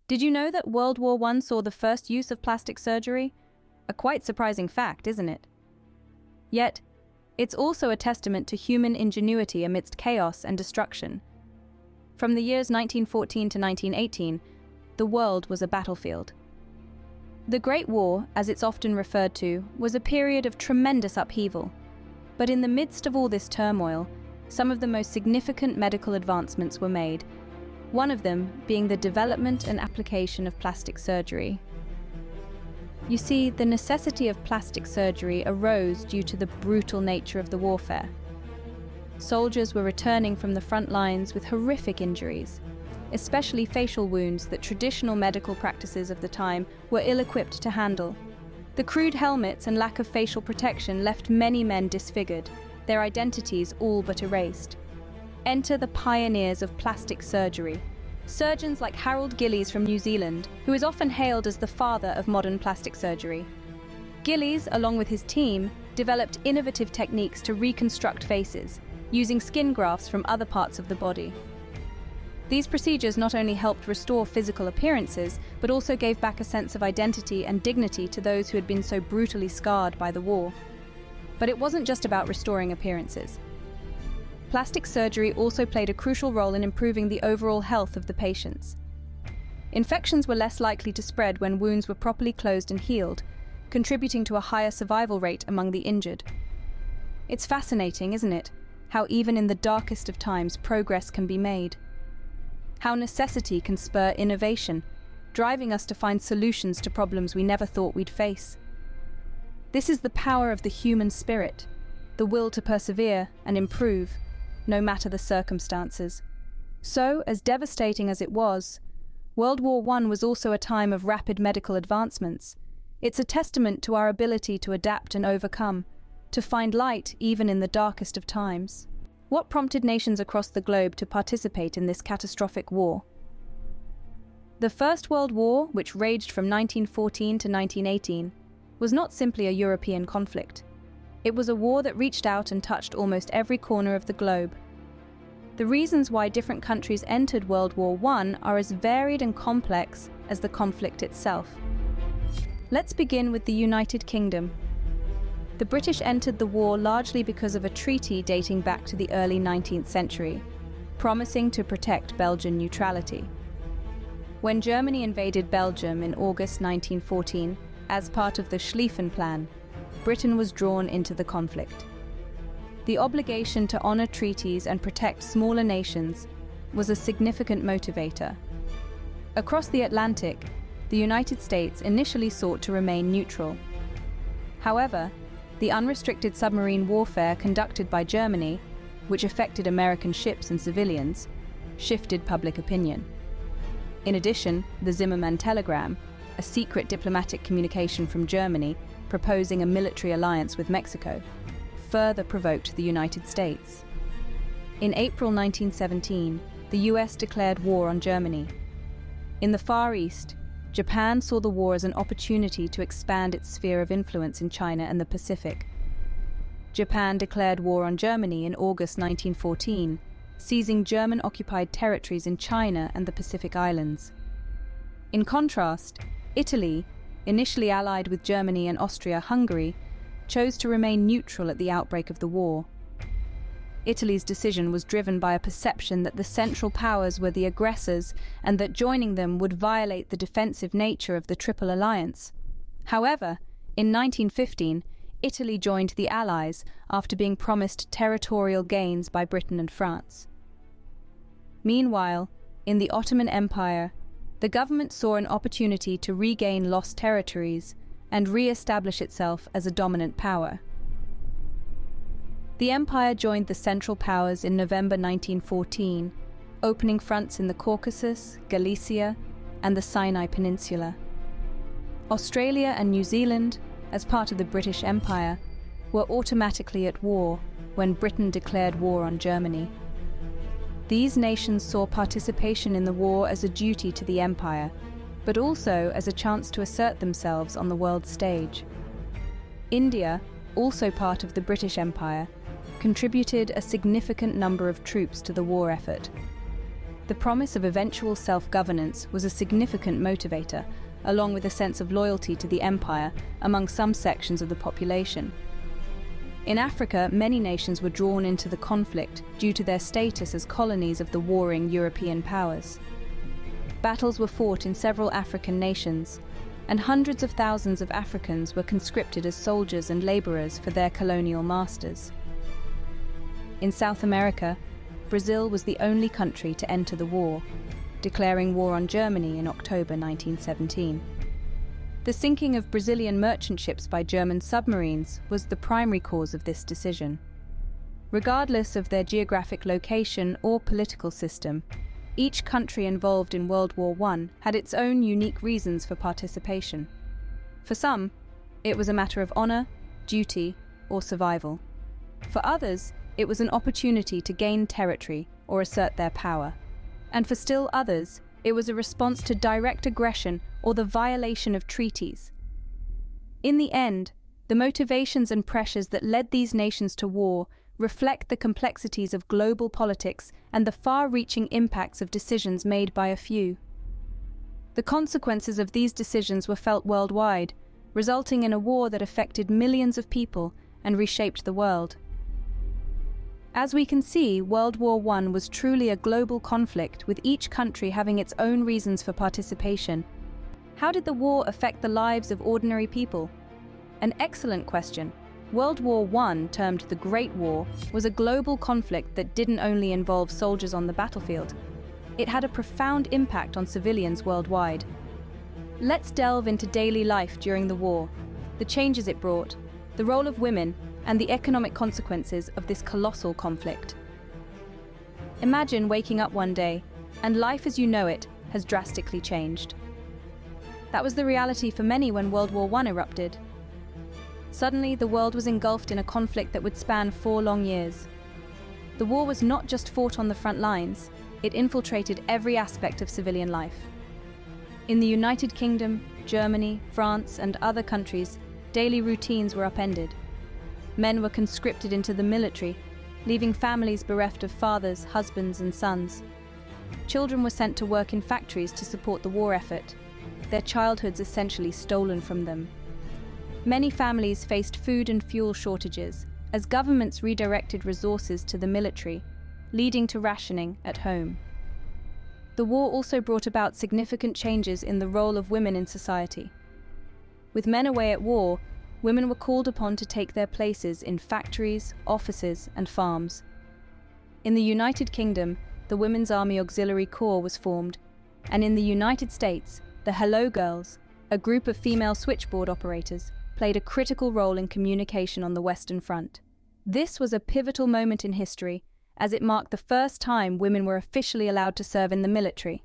Did you know that World War I saw the first use of plastic surgery? A quite surprising fact, isn't it? Yet, it's also a testament to human ingenuity amidst chaos and destruction. From the years 1914 to 1918, the world was a battlefield. The Great War, as it's often referred to, was a period of tremendous upheaval. But in the midst of all this turmoil, some of the most significant medical advancements were made, one of them being the development and application of plastic surgery. You see, the necessity of plastic surgery arose due to the brutal nature of the warfare. Soldiers were returning from the front lines with horrific injuries, especially facial wounds that traditional medical practices of the time were ill-equipped to handle. The crude helmets and lack of facial protection left many men disfigured, their identities all but erased. Enter the pioneers of plastic surgery, surgeons like Harold Gillies from New Zealand, who is often hailed as the father of modern plastic surgery. Gillies, along with his team, developed innovative techniques to reconstruct faces, using skin grafts from other parts of the body. These procedures not only helped restore physical appearances, but also gave back a sense of identity and dignity to those who had been so brutally scarred by the war. But it wasn't just about restoring appearances. Plastic surgery also played a crucial role in improving the overall health of the patients. Infections were less likely to spread when wounds were properly closed and healed, contributing to a higher survival rate among the injured. It's fascinating, isn't it, how even in the darkest of times progress can be made. How necessity can spur innovation, driving us to find solutions to problems we never thought we'd face. This is the power of the human spirit, the will to persevere and improve, no matter the circumstances. So, as devastating as it was, World War I was also a time of rapid medical advancements. It's a testament to our ability to adapt and overcome, to find light even in the darkest of times. What prompted nations across the globe to participate in this catastrophic war? The First World War, which raged from 1914 to 1918, was not simply a European conflict. It was a war that reached out and touched almost every corner of the globe. The reasons why different countries entered World War I are as varied and complex as the conflict itself. Let's begin with the United Kingdom. The British entered the war largely because of a treaty dating back to the early 19th century, promising to protect Belgian neutrality. When Germany invaded Belgium in August 1914, as part of the Schlieffen Plan, Britain was drawn into the conflict. The obligation to honor treaties and protect smaller nations was a significant motivator. Across the Atlantic, the United States initially sought to remain neutral. However, the unrestricted submarine warfare conducted by Germany, which affected American ships and civilians, shifted public opinion. In addition, the Zimmermann Telegram, a secret diplomatic communication from Germany proposing a military alliance with Mexico, further provoked the United States. In April 1917, the US declared war on Germany. In the Far East, Japan saw the war as an opportunity to expand its sphere of influence in China and the Pacific. Japan declared war on Germany in August 1914, seizing German-occupied territories in China and the Pacific Islands. In contrast, Italy, initially allied with Germany and Austria-Hungary, chose to remain neutral at the outbreak of the war. Italy's decision was driven by a perception that the Central Powers were the aggressors and that joining them would violate the defensive nature of the Triple Alliance. However, in 1915, Italy joined the Allies after being promised territorial gains by Britain and France. Meanwhile, in the Ottoman Empire, the government saw an opportunity to regain lost territories and re-establish itself as a dominant power. The empire joined the Central Powers in November 1914, opening fronts in the Caucasus, Galicia, and the Sinai Peninsula. Australia and New Zealand, as part of the British Empire, were automatically at war when Britain declared war on Germany. These nations saw participation in the war as a duty to the empire, but also as a chance to assert themselves on the world stage. India, also part of the British Empire, contributed a significant number of troops to the war effort. The promise of eventual self-governance was a significant motivator, along with a sense of loyalty to the empire among some sections of the population. In Africa, many nations were drawn into the conflict due to their status as colonies of the warring European powers. Battles were fought in several African nations, and hundreds of thousands of Africans were conscripted as soldiers and laborers for their colonial masters. In South America, Brazil was the only country to enter the war, declaring war on Germany in October 1917. The sinking of Brazilian merchant ships by German submarines was the primary cause of this decision. Regardless of their geographic location or political system, each country involved in World War I had its own unique reasons for participation. For some, it was a matter of honor, duty, or survival. For others, it was an opportunity to gain territory or assert their power. And for still others, it was a response to direct aggression or the violation of treaties. In the end, the motivations and pressures that led these nations to war reflect the complexities of global politics and the far-reaching impacts of decisions made by a few. The consequences of these decisions were felt worldwide, resulting in a war that affected millions of people and reshaped the world. As we can see, World War I was truly a global conflict, with each country having its own reasons for participation. How did the war affect the lives of ordinary people? An excellent question. World War I, termed the Great War, was a global conflict that didn't only involve soldiers on the battlefield. It had a profound impact on civilians worldwide. Let's delve into daily life during the war, the changes it brought, the role of women, and the economic consequences of this colossal conflict. Imagine waking up one day, and life as you know it has drastically changed. That was the reality for many when World War I erupted. Suddenly, the world was engulfed in a conflict that would span 4 long years. The war was not just fought on the front lines, it infiltrated every aspect of civilian life. In the United Kingdom, Germany, France, and other countries, daily routines were upended. Men were conscripted into the military, leaving families bereft of fathers, husbands, and sons. Children were sent to work in factories to support the war effort, their childhoods essentially stolen from them. Many families faced food and fuel shortages as governments redirected resources to the military, leading to rationing at home. The war also brought about significant changes in the role of women in society. With men away at war, women were called upon to take their places in factories, offices, and farms. In the United Kingdom, the Women's Army Auxiliary Corps was formed, and in the United States, the Hello Girls, a group of female switchboard operators, played a critical role in communication on the Western Front. This was a pivotal moment in history, as it marked the first time women were officially allowed to serve in the military.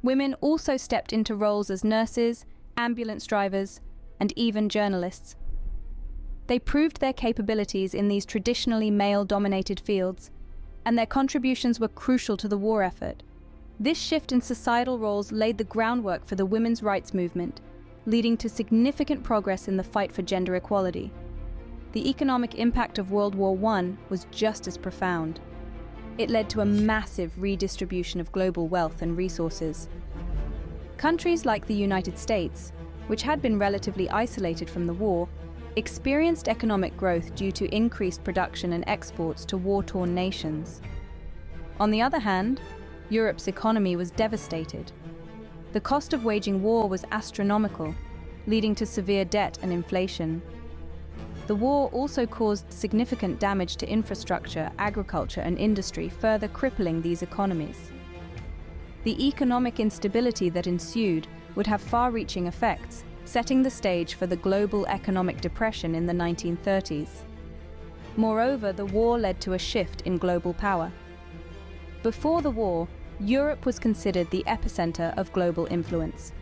Women also stepped into roles as nurses, ambulance drivers, and even journalists. They proved their capabilities in these traditionally male-dominated fields, and their contributions were crucial to the war effort. This shift in societal roles laid the groundwork for the women's rights movement, leading to significant progress in the fight for gender equality. The economic impact of World War I was just as profound. It led to a massive redistribution of global wealth and resources. Countries like the United States, which had been relatively isolated from the war, experienced economic growth due to increased production and exports to war-torn nations. On the other hand, Europe's economy was devastated. The cost of waging war was astronomical, leading to severe debt and inflation. The war also caused significant damage to infrastructure, agriculture, and industry, further crippling these economies. The economic instability that ensued would have far-reaching effects, setting the stage for the global economic depression in the 1930s. Moreover, the war led to a shift in global power. Before the war, Europe was considered the epicenter of global influence.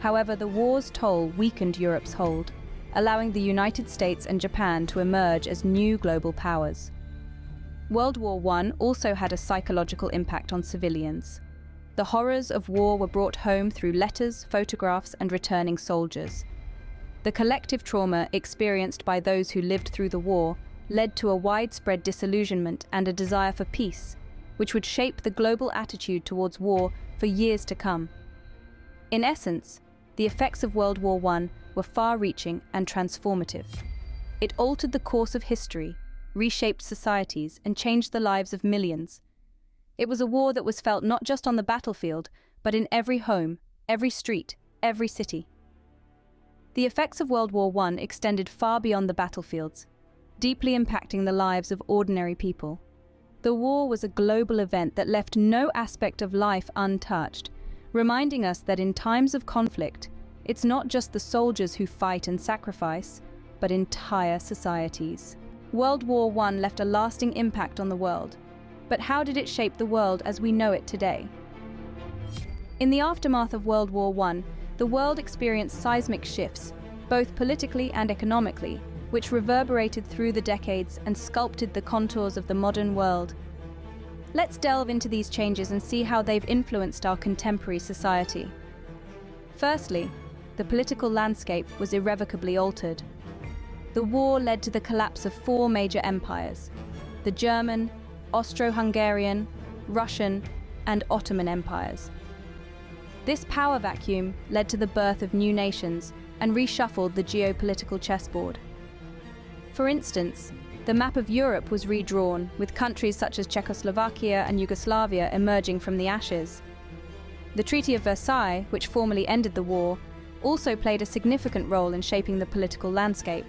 However, the war's toll weakened Europe's hold, allowing the United States and Japan to emerge as new global powers. World War I also had a psychological impact on civilians. The horrors of war were brought home through letters, photographs, and returning soldiers. The collective trauma experienced by those who lived through the war led to a widespread disillusionment and a desire for peace, which would shape the global attitude towards war for years to come. In essence, the effects of World War I were far-reaching and transformative. It altered the course of history, reshaped societies, and changed the lives of millions. It was a war that was felt not just on the battlefield, but in every home, every street, every city. The effects of World War I extended far beyond the battlefields, deeply impacting the lives of ordinary people. The war was a global event that left no aspect of life untouched, reminding us that in times of conflict, it's not just the soldiers who fight and sacrifice, but entire societies. World War I left a lasting impact on the world, but how did it shape the world as we know it today? In the aftermath of World War I, the world experienced seismic shifts, both politically and economically, which reverberated through the decades and sculpted the contours of the modern world. Let's delve into these changes and see how they've influenced our contemporary society. Firstly, the political landscape was irrevocably altered. The war led to the collapse of four major empires: the German, Austro-Hungarian, Russian, and Ottoman empires. This power vacuum led to the birth of new nations and reshuffled the geopolitical chessboard. For instance, the map of Europe was redrawn, with countries such as Czechoslovakia and Yugoslavia emerging from the ashes. The Treaty of Versailles, which formally ended the war, also played a significant role in shaping the political landscape.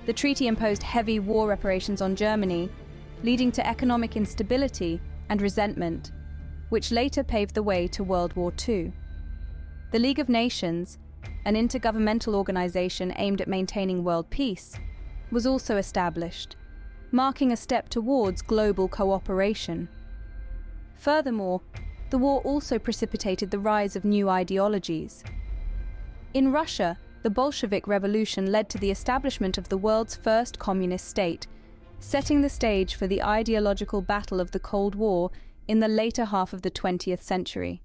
The treaty imposed heavy war reparations on Germany, leading to economic instability and resentment, which later paved the way to World War II. The League of Nations, an intergovernmental organization aimed at maintaining world peace, was also established, marking a step towards global cooperation. Furthermore, the war also precipitated the rise of new ideologies. In Russia, the Bolshevik Revolution led to the establishment of the world's first communist state, setting the stage for the ideological battle of the Cold War in the later half of the 20th century.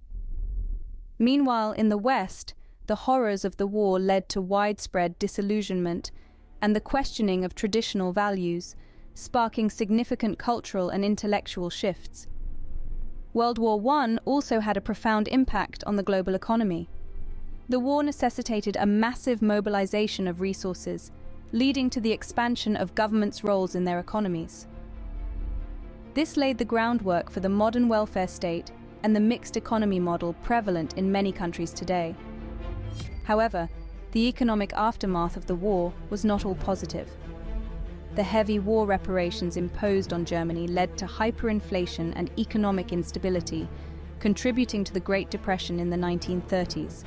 Meanwhile, in the West, the horrors of the war led to widespread disillusionment and the questioning of traditional values, sparking significant cultural and intellectual shifts. World War I also had a profound impact on the global economy. The war necessitated a massive mobilization of resources, leading to the expansion of governments' roles in their economies. This laid the groundwork for the modern welfare state and the mixed economy model prevalent in many countries today. However, the economic aftermath of the war was not all positive. The heavy war reparations imposed on Germany led to hyperinflation and economic instability, contributing to the Great Depression in the 1930s.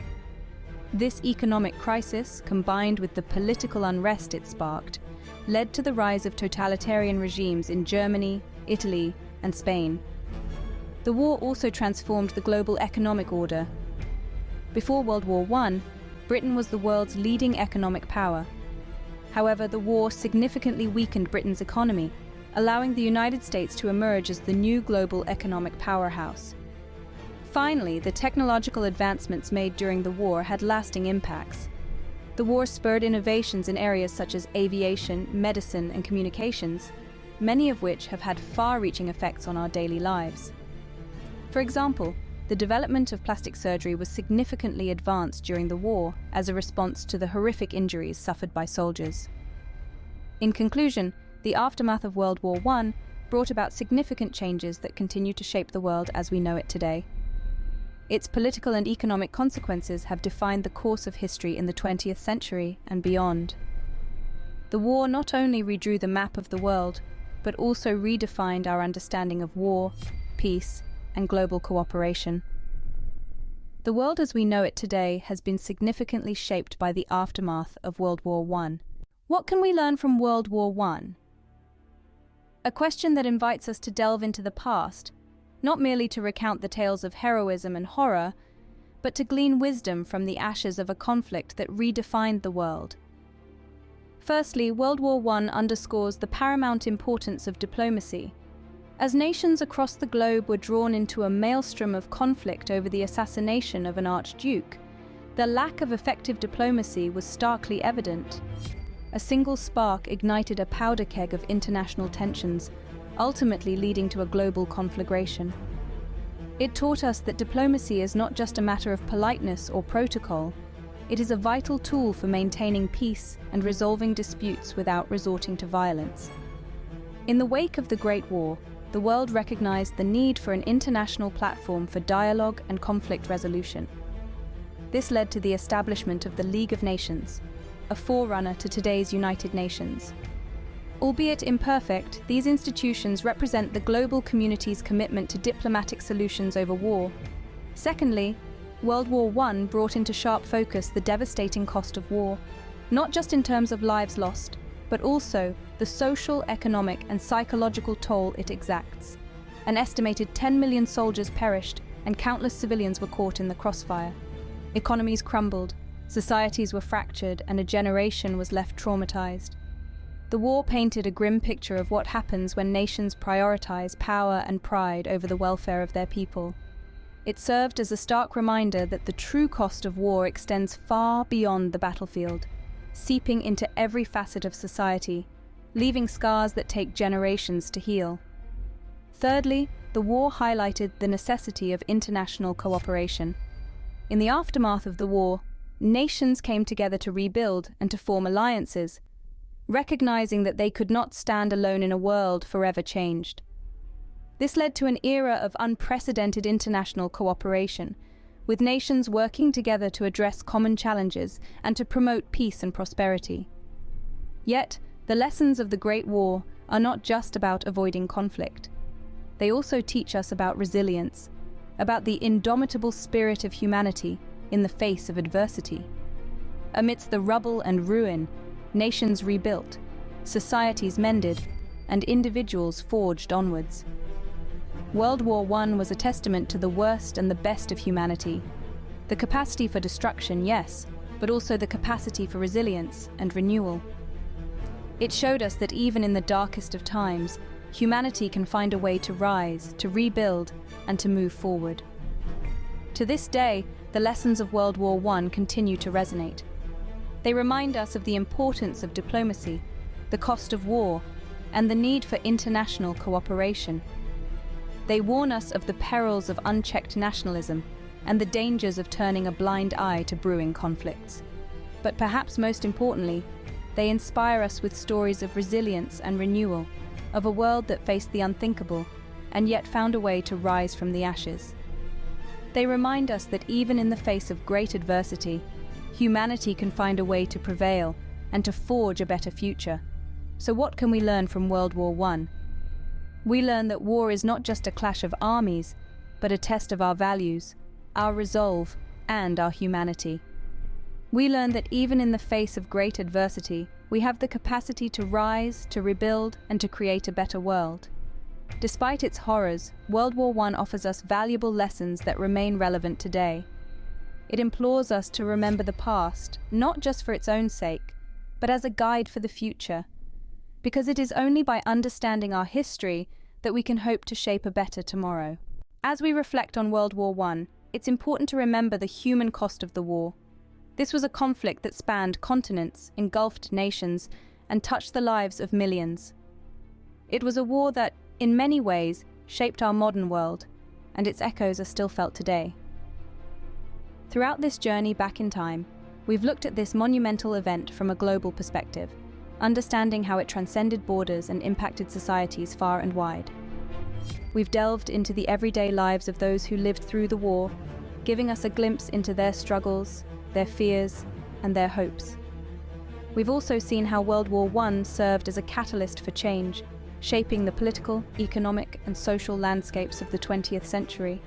This economic crisis, combined with the political unrest it sparked, led to the rise of totalitarian regimes in Germany, Italy, and Spain. The war also transformed the global economic order. Before World War I, Britain was the world's leading economic power. However, the war significantly weakened Britain's economy, allowing the United States to emerge as the new global economic powerhouse. Finally, the technological advancements made during the war had lasting impacts. The war spurred innovations in areas such as aviation, medicine, and communications, many of which have had far-reaching effects on our daily lives. For example, the development of plastic surgery was significantly advanced during the war as a response to the horrific injuries suffered by soldiers. In conclusion, the aftermath of World War I brought about significant changes that continue to shape the world as we know it today. Its political and economic consequences have defined the course of history in the 20th century and beyond. The war not only redrew the map of the world, but also redefined our understanding of war, peace, and global cooperation. The world as we know it today has been significantly shaped by the aftermath of World War I. What can we learn from World War I? A question that invites us to delve into the past, not merely to recount the tales of heroism and horror, but to glean wisdom from the ashes of a conflict that redefined the world. Firstly, World War I underscores the paramount importance of diplomacy. As nations across the globe were drawn into a maelstrom of conflict over the assassination of an archduke, the lack of effective diplomacy was starkly evident. A single spark ignited a powder keg of international tensions, ultimately leading to a global conflagration. It taught us that diplomacy is not just a matter of politeness or protocol, it is a vital tool for maintaining peace and resolving disputes without resorting to violence. In the wake of the Great War, the world recognized the need for an international platform for dialogue and conflict resolution. This led to the establishment of the League of Nations, a forerunner to today's United Nations. Albeit imperfect, these institutions represent the global community's commitment to diplomatic solutions over war. Secondly, World War I brought into sharp focus the devastating cost of war, not just in terms of lives lost, but also the social, economic, and psychological toll it exacts. An estimated 10 million soldiers perished, and countless civilians were caught in the crossfire. Economies crumbled, societies were fractured, and a generation was left traumatized. The war painted a grim picture of what happens when nations prioritize power and pride over the welfare of their people. It served as a stark reminder that the true cost of war extends far beyond the battlefield, seeping into every facet of society, leaving scars that take generations to heal. Thirdly, the war highlighted the necessity of international cooperation. In the aftermath of the war, nations came together to rebuild and to form alliances, recognizing that they could not stand alone in a world forever changed. This led to an era of unprecedented international cooperation, with nations working together to address common challenges and to promote peace and prosperity. Yet, the lessons of the Great War are not just about avoiding conflict. They also teach us about resilience, about the indomitable spirit of humanity in the face of adversity. Amidst the rubble and ruin, nations rebuilt, societies mended, and individuals forged onwards. World War I was a testament to the worst and the best of humanity. The capacity for destruction, yes, but also the capacity for resilience and renewal. It showed us that even in the darkest of times, humanity can find a way to rise, to rebuild, and to move forward. To this day, the lessons of World War I continue to resonate. They remind us of the importance of diplomacy, the cost of war, and the need for international cooperation. They warn us of the perils of unchecked nationalism and the dangers of turning a blind eye to brewing conflicts. But perhaps most importantly, they inspire us with stories of resilience and renewal, of a world that faced the unthinkable and yet found a way to rise from the ashes. They remind us that even in the face of great adversity, humanity can find a way to prevail and to forge a better future. So what can we learn from World War I? We learn that war is not just a clash of armies, but a test of our values, our resolve, and our humanity. We learn that even in the face of great adversity, we have the capacity to rise, to rebuild, and to create a better world. Despite its horrors, World War I offers us valuable lessons that remain relevant today. It implores us to remember the past, not just for its own sake, but as a guide for the future. Because it is only by understanding our history that we can hope to shape a better tomorrow. As we reflect on World War I, it's important to remember the human cost of the war. This was a conflict that spanned continents, engulfed nations, and touched the lives of millions. It was a war that, in many ways, shaped our modern world, and its echoes are still felt today. Throughout this journey back in time, we've looked at this monumental event from a global perspective, understanding how it transcended borders and impacted societies far and wide. We've delved into the everyday lives of those who lived through the war, giving us a glimpse into their struggles, their fears, and their hopes. We've also seen how World War I served as a catalyst for change, shaping the political, economic, and social landscapes of the 20th century.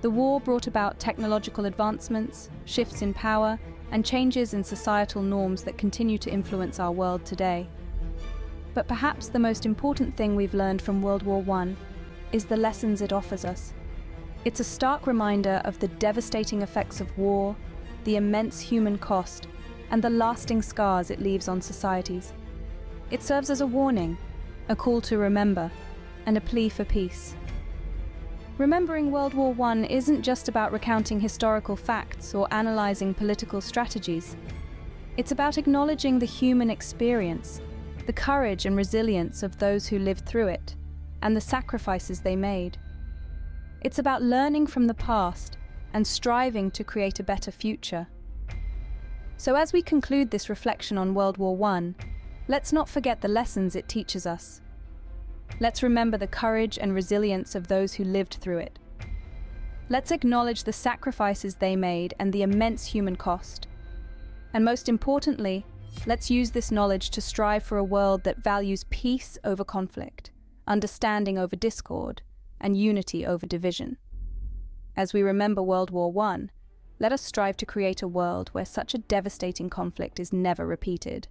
The war brought about technological advancements, shifts in power, and changes in societal norms that continue to influence our world today. But perhaps the most important thing we've learned from World War I is the lessons it offers us. It's a stark reminder of the devastating effects of war, the immense human cost, and the lasting scars it leaves on societies. It serves as a warning, a call to remember, and a plea for peace. Remembering World War I isn't just about recounting historical facts or analysing political strategies. It's about acknowledging the human experience, the courage and resilience of those who lived through it, and the sacrifices they made. It's about learning from the past and striving to create a better future. So as we conclude this reflection on World War I, let's not forget the lessons it teaches us. Let's remember the courage and resilience of those who lived through it. Let's acknowledge the sacrifices they made and the immense human cost. And most importantly, let's use this knowledge to strive for a world that values peace over conflict, understanding over discord, and unity over division. As we remember World War I, let us strive to create a world where such a devastating conflict is never repeated.